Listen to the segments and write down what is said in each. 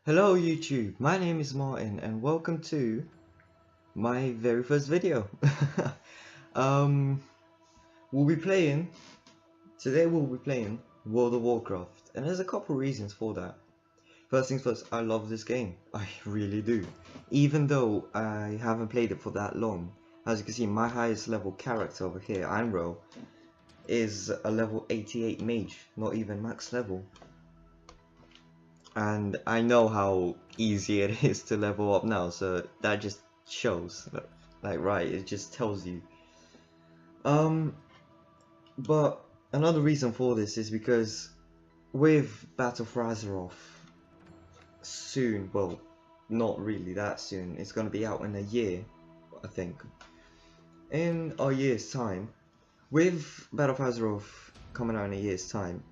Hello YouTube, my name is Martin and welcome to my very first video. um, today we'll be playing World of Warcraft, and there's a couple reasons for that. First things first, I love this game, I really do. Even though I haven't played it for that long, as you can see my highest level character over here, Einro, is a level 88 mage, not even max level. And I know how easy it is to level up now, so that just shows, like, right, it just tells you. But another reason for this is because with Battle for Azeroth soon, well, not really that soon, it's going to be out in a year, I think. In a year's time, with Battle for Azeroth coming out in a year's time,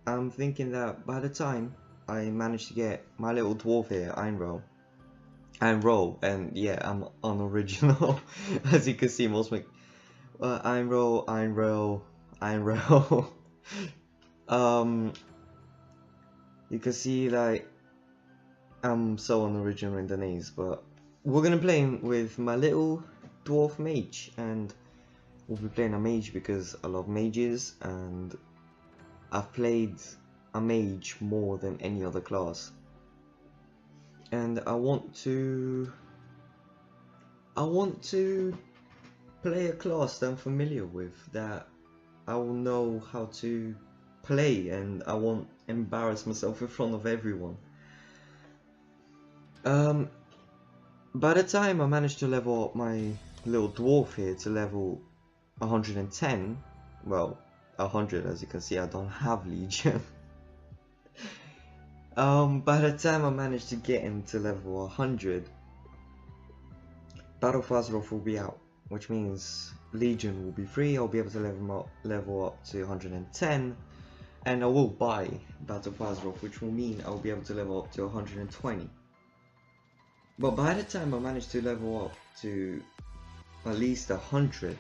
I'm thinking that by the time I managed to get my little dwarf here, Einro, and yeah, I'm unoriginal, as you can see, Einro. You can see, like, I'm so unoriginal in the names, but we're gonna play with my little dwarf mage, and we'll be playing a mage because I love mages, and I've played a mage more than any other class. And I want to play a class that I'm familiar with, that I will know how to play, and I won't embarrass myself in front of everyone. By the time I managed to level up my little dwarf here to level 110, well, 100, as you can see, I don't have Legion. By the time I managed to get him to level 100, Battle for Azeroth will be out, which means Legion will be free. I'll be able to level up to 110, and I will buy Battle for Azeroth, which will mean I'll be able to level up to 120. But by the time I manage to level up to at least 100,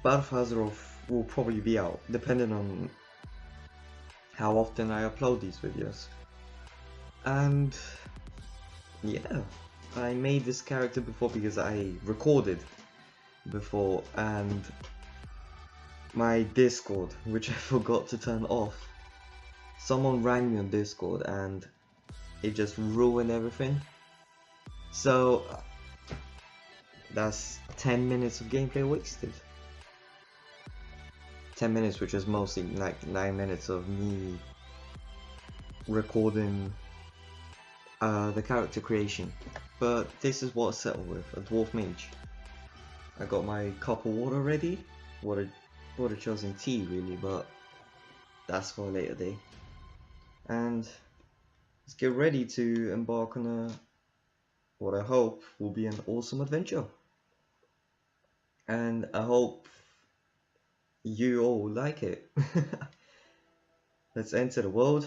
Battle for Azeroth will probably be out, depending on how often I upload these videos. And yeah, I made this character before because I recorded before, and my Discord, which I forgot to turn off, someone rang me on Discord and it just ruined everything. So that's 10 minutes of gameplay wasted. 10 minutes, which is mostly like 9 minutes of me recording the character creation. But this is what I settled with, a dwarf mage. I got my cup of water ready. Would have chosen tea really, but that's for a later day. And let's get ready to embark on what I hope will be an awesome adventure. And I hope you all like it. Let's enter the world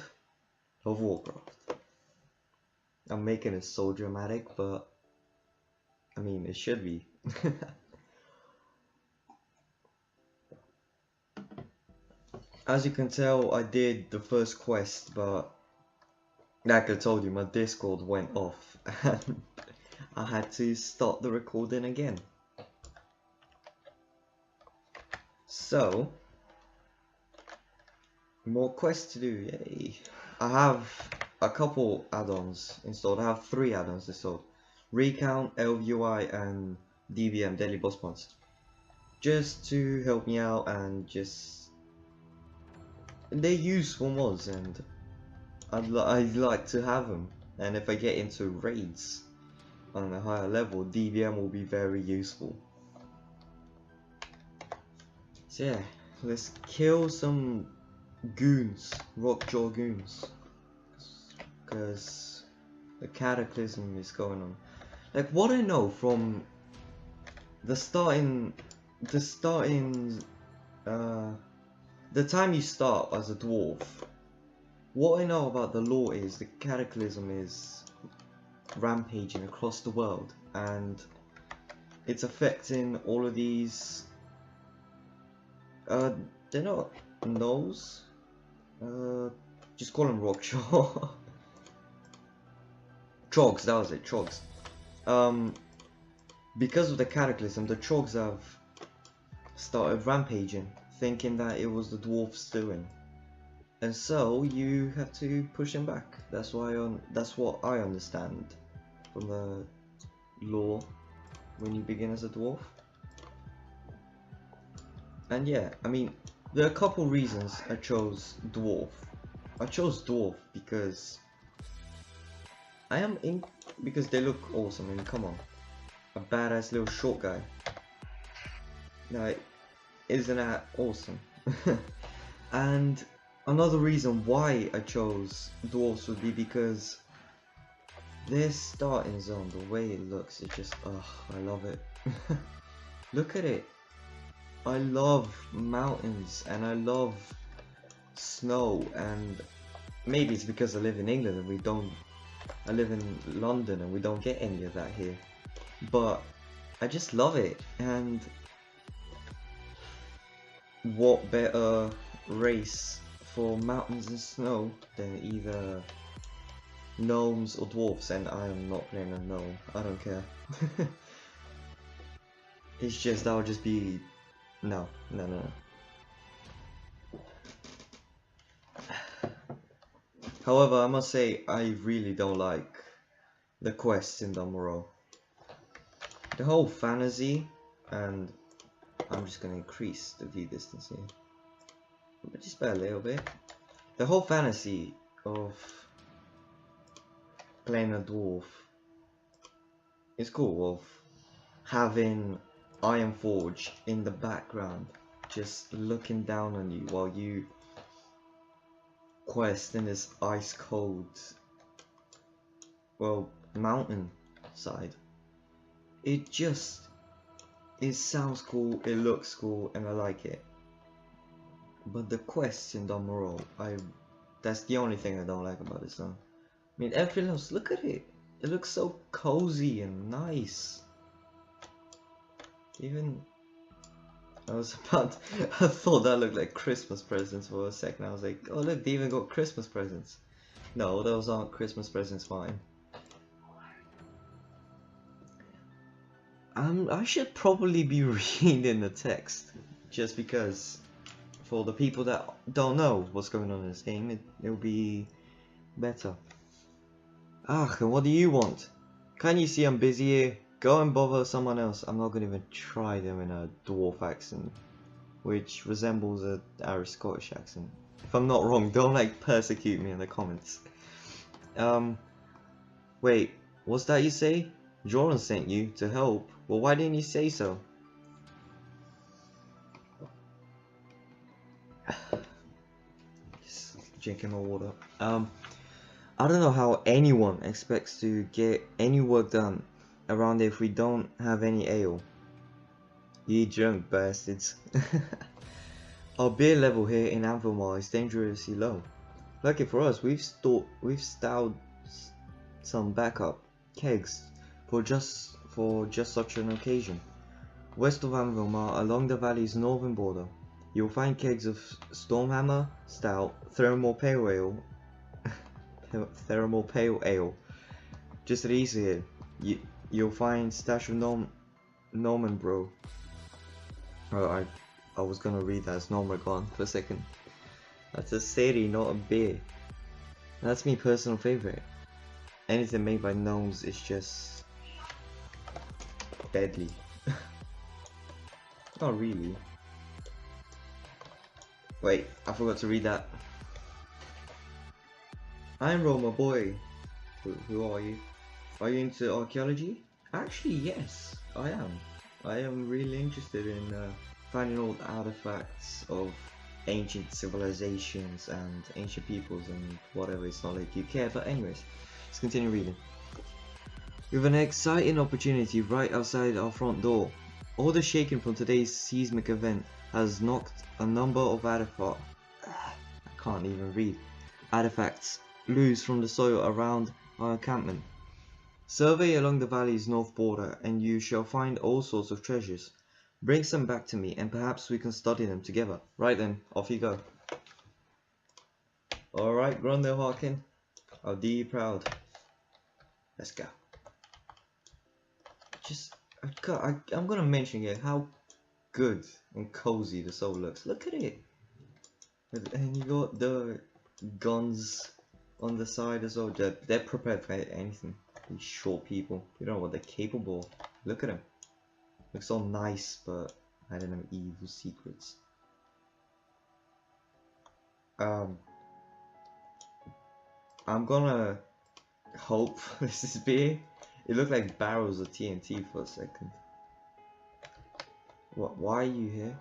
of Warcraft. I'm making it so dramatic, but I mean, it should be. As you can tell, I did the first quest, but like I told you, my Discord went off and I had to start the recording again. So, more quests to do, yay. I have a couple add-ons installed. I have 3 add-ons installed: Recount, LVUI, and DBM, Daily Boss Points, just to help me out, and just they're useful mods, and I'd like to have them. And if I get into raids on a higher level, DBM will be very useful. So yeah, let's kill some goons, rockjaw goons, because the cataclysm is going on. Like, what I know from the time you start as a dwarf, what I know about the lore is the cataclysm is rampaging across the world, and it's affecting all of these. They're not gnolls. Just call them rockjaw. Trogs, that was it, Trogs. Because of the cataclysm, the Trogs have started rampaging, thinking that it was the dwarfs doing, and so you have to push them back. That's what I understand from the lore when you begin as a dwarf. And yeah, I mean, there are a couple reasons I chose dwarf. I chose dwarf because because they look awesome. I mean, come on, a badass little short guy. Like, isn't that awesome? And another reason why I chose dwarves would be because their starting zone, the way it looks, it just, I love it. Look at it. I love mountains and I love snow, and maybe it's because I live in England and I live in London and we don't get any of that here, but I just love it. And what better race for mountains and snow than either gnomes or dwarves? And I am not playing a gnome, I don't care. It's just, that would just be no. However, I must say, I really don't like the quests in Domoro. The whole fantasy, and I'm just gonna increase the view distance here, but just by a little bit. The whole fantasy of playing a dwarf is cool, of having Ironforge in the background, just looking down on you while you quest in this ice cold, well, mountain side. It sounds cool, it looks cool, and I like it. But the quests in Domoro, that's the only thing I don't like about this song. I mean, everything else, look at it. It looks so cozy and nice. Even I thought that looked like Christmas presents for a second. I was like, oh look, they even got Christmas presents. No, those aren't Christmas presents, fine. I should probably be reading the text, just because for the people that don't know what's going on in this game, it'll be better. Ah, and what do you want? Can't you see I'm busy here? Go and bother someone else. I'm not gonna even try them in a dwarf accent, which resembles a Irish Scottish accent. If I'm not wrong, don't like persecute me in the comments. Wait, what's that you say? Jordan sent you to help. Well, why didn't you say so? Just drinking my water. I don't know how anyone expects to get any work done around here if we don't have any ale. You drunk bastards. Our beer level here in Anvilmar is dangerously low. Lucky for us, we've stowed some backup kegs for just such an occasion. West of Anvilmar, along the valley's northern border, you'll find kegs of Stormhammer Stout, Thermal Pale Ale. Just to the east here, you'll find stash of Norman Bro. Oh, I was gonna read that as Normagon for a second. That's a city, not a beer. That's my personal favorite. Anything made by gnomes is just deadly. Not really. Wait, I forgot to read that. I'm Roma boy. Who are you? Are you into archaeology? Actually, yes, I am. I am really interested in finding old artifacts of ancient civilizations and ancient peoples and whatever. It's not like you care, but anyways, let's continue reading. We have an exciting opportunity right outside our front door. All the shaking from today's seismic event has knocked a number of artifacts loose from the soil around our encampment. Survey along the valley's north border and you shall find all sorts of treasures. Bring some back to me and perhaps we can study them together. Right then, off you go. Alright, Grundle Harkin, I'll do you proud. Let's go. Just, I'm gonna mention it, how good and cozy the soul looks. Look at it. And you got the guns on the side as well. They're prepared for anything. These short people, you don't know what they're capable of. Look at them. Looks all nice, but I don't know, evil secrets. I'm gonna hope this is big. It looked like barrels of TNT for a second. What? Why are you here?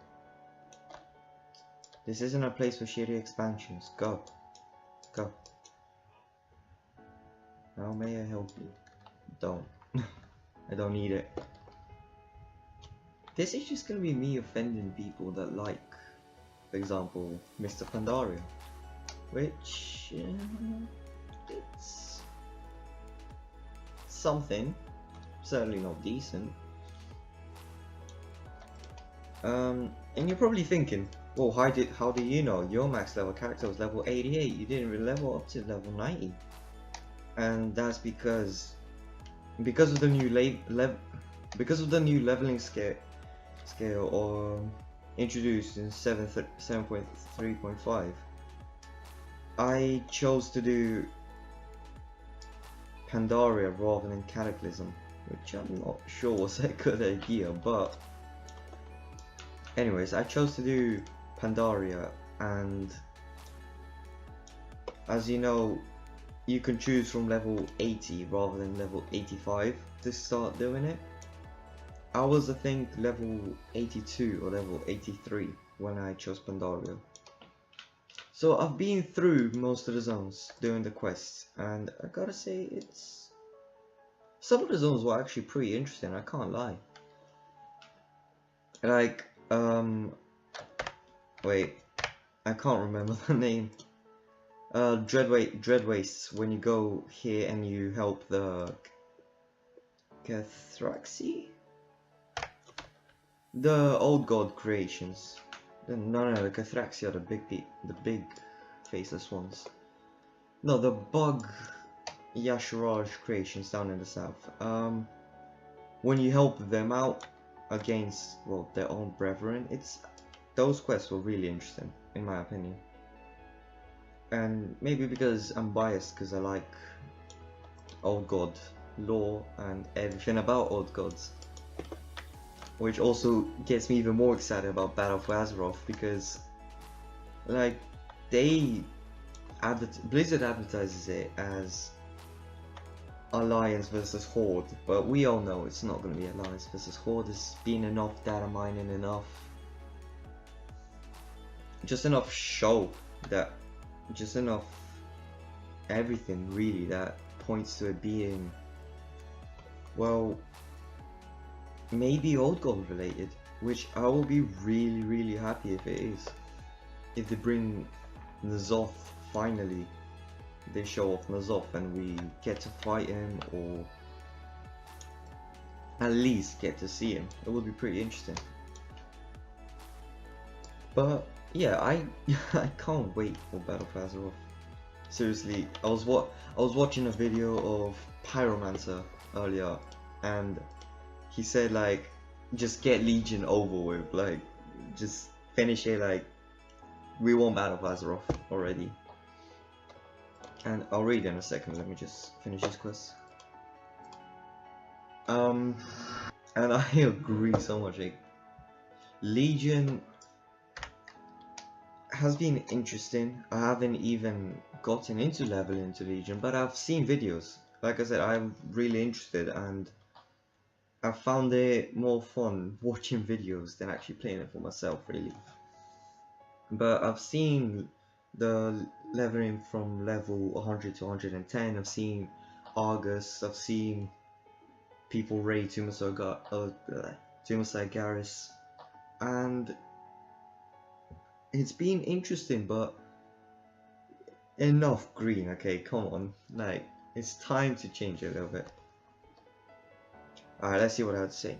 This isn't a place for shitty expansions. Go. Go. How may I help you? Don't. I don't need it. This is just gonna be me offending people that like, for example, Mr. Pandaria. Which, it's something. Certainly not decent. And you're probably thinking, well, how do you know your max level character was level 88? You didn't really level up to level 90. And that's because of the new leveling scale or introduced in 7.3.5. I chose to do Pandaria rather than Cataclysm, which I'm not sure was a good idea, but anyways, I chose to do Pandaria, and as you know, you can choose from level 80 rather than level 85 to start doing it. I was, I think, level 82 or level 83 when I chose Pandaria. So I've been through most of the zones doing the quests, and I gotta say, some of the zones were actually pretty interesting, I can't lie. Like, wait, I can't remember the name. Dread Wastes, when you go here and you help the Cathraxi? The old god creations. No, the Cathraxi are the big faceless ones. No, the bug Yasharaj creations down in the south. When you help them out against, well, their own brethren, those quests were really interesting, in my opinion. And maybe because I'm biased, because I like old god lore and everything about old gods, which also gets me even more excited about Battle for Azeroth, because like Blizzard advertises it as Alliance versus Horde, but we all know it's not going to be Alliance versus Horde. There's been enough data mining, just enough show that, just enough everything really that points to it being, well, maybe old gold related, which I will be really happy if it is. If they bring N'Zoth, finally they show off N'Zoth and we get to fight him, or at least get to see him, it would be pretty interesting. But yeah, I can't wait for Battle for Azeroth. Seriously, I was watching a video of Pyromancer earlier, and he said, like, just get Legion over with, like, just finish it, like, we want Battle for Azeroth already. And I'll read in a second, let me just finish this quest. And I agree so much, like, Legion has been interesting. I haven't even gotten into leveling into Legion, but I've seen videos. Like I said, I'm really interested, and I found it more fun watching videos than actually playing it for myself, really. But I've seen the leveling from level 100 to 110. I've seen Argus. I've seen people raid Tumasai Garrus, and it's been interesting, but enough green, okay, come on, like, it's time to change it a little bit. Alright, let's see what I had to say.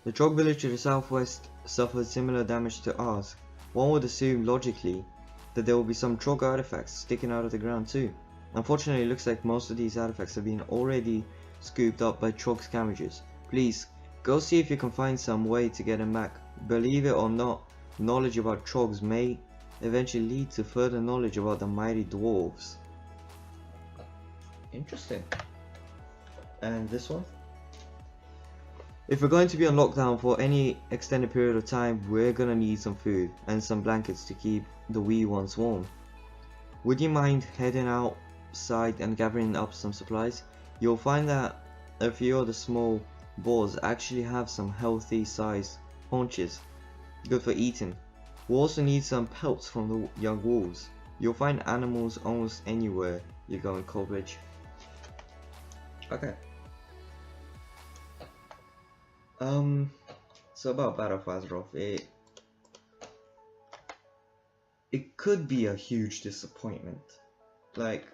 The Trog village to the southwest suffered similar damage to ours. One would assume, logically, that there will be some Trog artifacts sticking out of the ground too. Unfortunately, it looks like most of these artifacts have been already scooped up by Trog scavengers. Please, go see if you can find some way to get them back. Believe it or not, knowledge about Trogs may eventually lead to further knowledge about the mighty dwarves. Interesting. And this one? If we're going to be on lockdown for any extended period of time, we're gonna need some food and some blankets to keep the wee ones warm. Would you mind heading outside and gathering up some supplies? You'll find that a few of the small boars actually have some healthy sized haunches, good for eating. We'll also need some pelts from the young wolves. You'll find animals almost anywhere you go in Coldridge. Okay. So about Battle of Azeroth, it could be a huge disappointment. Like,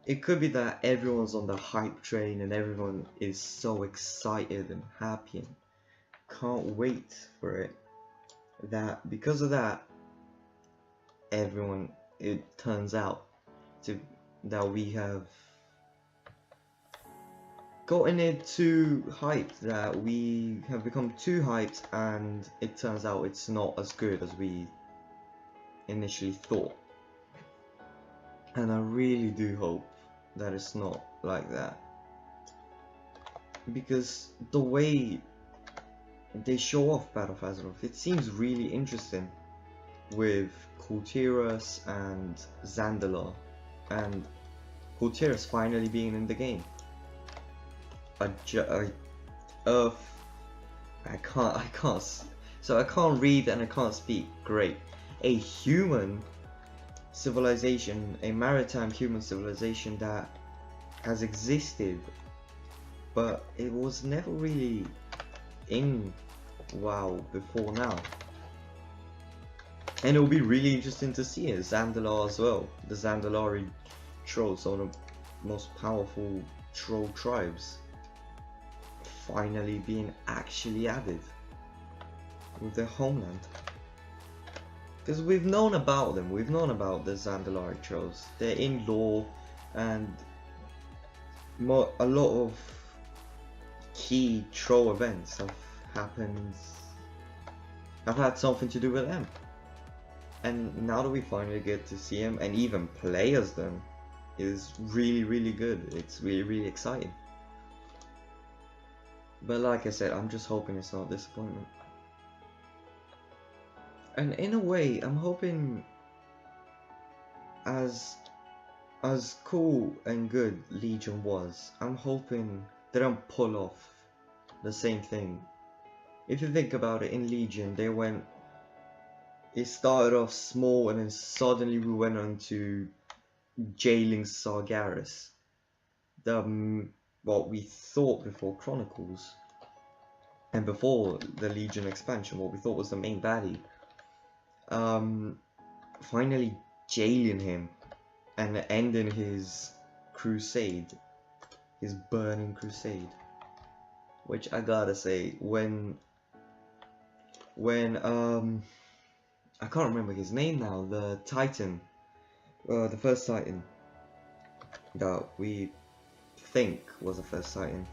it could be that everyone's on the hype train and everyone is so excited and happy and can't wait for it, that because of that, it turns out that we have gotten it too hyped, that we have become too hyped, and it turns out it's not as good as we initially thought. And I really do hope that it's not like that, because the way they show off Battle of Azeroth, it seems really interesting with Kultiras and Zandalar, and Kultiras finally being in the game. So I can't read and I can't speak. Great. A human civilization, a maritime human civilization that has existed, but it was never really in WoW before now. And it will be really interesting to see it. Zandalar as well. The Zandalari trolls, one of the most powerful troll tribes, finally being actually added with their homeland. Because we've known about them, we've known about the Zandalari trolls. They're in lore, and a lot of key troll events have had something to do with them. And now that we finally get to see them and even play as them, is really, really good. It's really, really exciting. But like I said, I'm just hoping it's not a disappointment. And in a way, I'm hoping, as cool and good Legion was, I'm hoping they don't pull off the same thing. If you think about it, in Legion, it started off small and then suddenly we went on to jailing Sargeras. What we thought before Chronicles, and before the Legion expansion, what we thought was the main baddie, finally jailing him and ending his crusade, his burning crusade. Which I gotta say, when I can't remember his name now, the Titan, the first Titan that we think was the first Titan.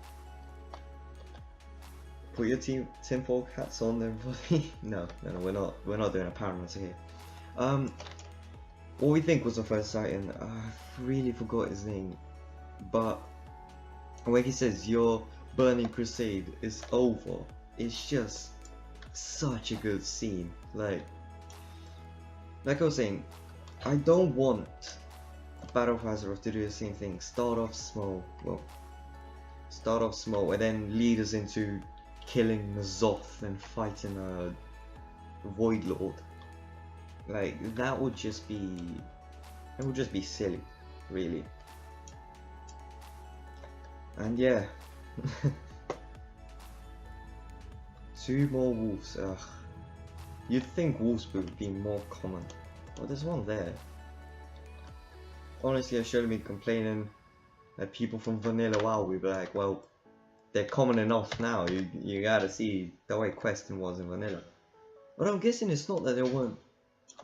Put your tinfoil hats on, everybody. No, we're not doing a parameter here. What we think was the first Titan, I really forgot his name, but when he says your burning crusade is over, it's just such a good scene. Like I was saying, I don't want Battle of Azeroth to do the same thing. Start off small, and then lead us into killing N'Zoth and fighting a Void Lord. Like, that would just be silly, really. And yeah, 2 more wolves. Ugh. You'd think wolves would be more common. Well, there's one there. Honestly, I shouldn't be complaining that people from Vanilla WoW would be like, well, they're common enough now. You gotta see the way questing was in Vanilla. But I'm guessing it's not that they weren't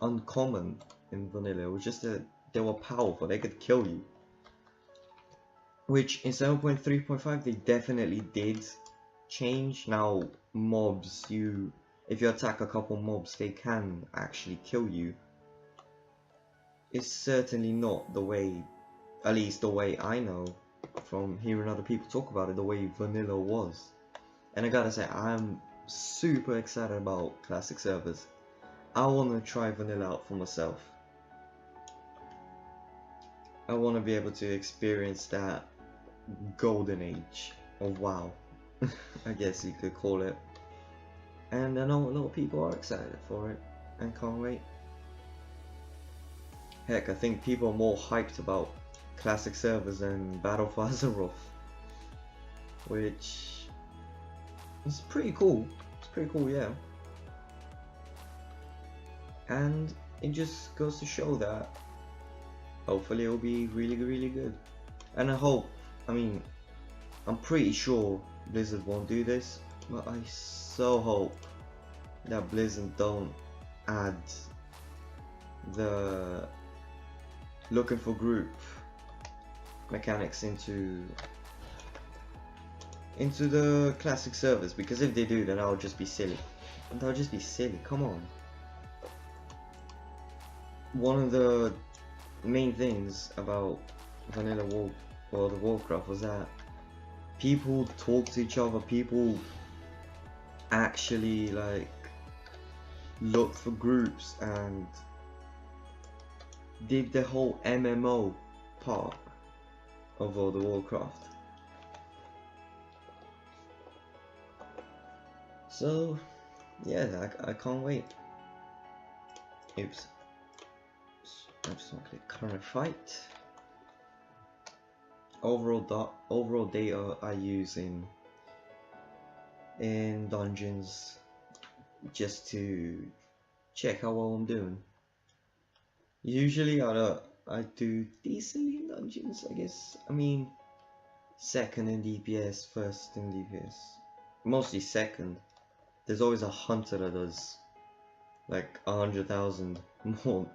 uncommon in Vanilla. It was just that they were powerful, they could kill you. Which in 7.3.5 they definitely did change. Now mobs, if you attack a couple mobs, they can actually kill you. It's certainly not the way, at least the way I know from hearing other people talk about it, the way vanilla was. And I gotta say, I'm super excited about classic servers. I want to try vanilla out for myself. I want to be able to experience that golden age of WoW, I guess you could call it. And I know a lot of people are excited for it and can't wait. Heck, I think people are more hyped about classic servers than Battle for Azeroth, which is pretty cool. It's pretty cool, yeah. And it just goes to show that hopefully it will be really, really good. And I mean, I'm pretty sure Blizzard won't do this, but I so hope that Blizzard don't add the looking for group mechanics into the classic servers, because if they do, then I'll just be silly. That'll just be silly, come on. One of the main things about vanilla World of Warcraft was that people talk to each other, people actually like look for groups and did the whole MMO part of World of Warcraft. So yeah, I can't wait. Oops. I just want to click current fight. Overall data I use in dungeons just to check how well I'm doing. Usually I do decently in dungeons, I guess. I mean, second in DPS, first in DPS. Mostly second. There's always a hunter that does like 100,000 more,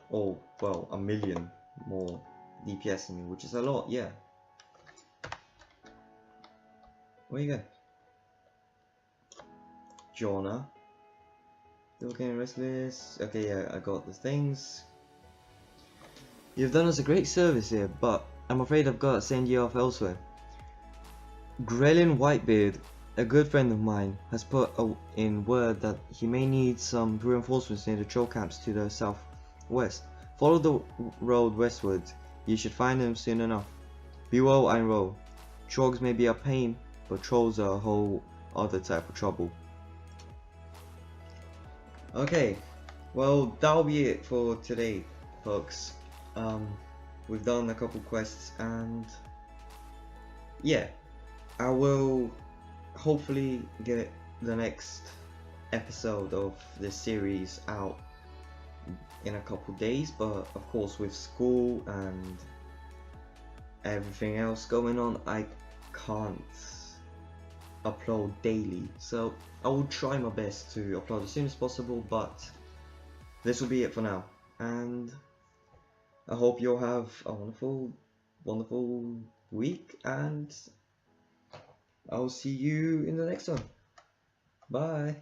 or well, 1,000,000 more DPS than me, which is a lot, yeah. Where you go? Jonna. Still getting restless. Okay, yeah, I got the things. You've done us a great service here, but I'm afraid I've got to send you off elsewhere. Grelin Whitebeard, a good friend of mine, has put in word that he may need some reinforcements near the troll camps to the southwest. Follow the road westward. You should find them soon enough. Be well, Einro. Trogs may be a pain, but trolls are a whole other type of trouble. Okay, well that'll be it for today, folks. We've done a couple quests, and yeah, I will hopefully get the next episode of this series out in a couple days, but of course with school and everything else going on, I can't upload daily, so I will try my best to upload as soon as possible, but this will be it for now, and I hope you'll have a wonderful week, and I'll see you in the next one. Bye.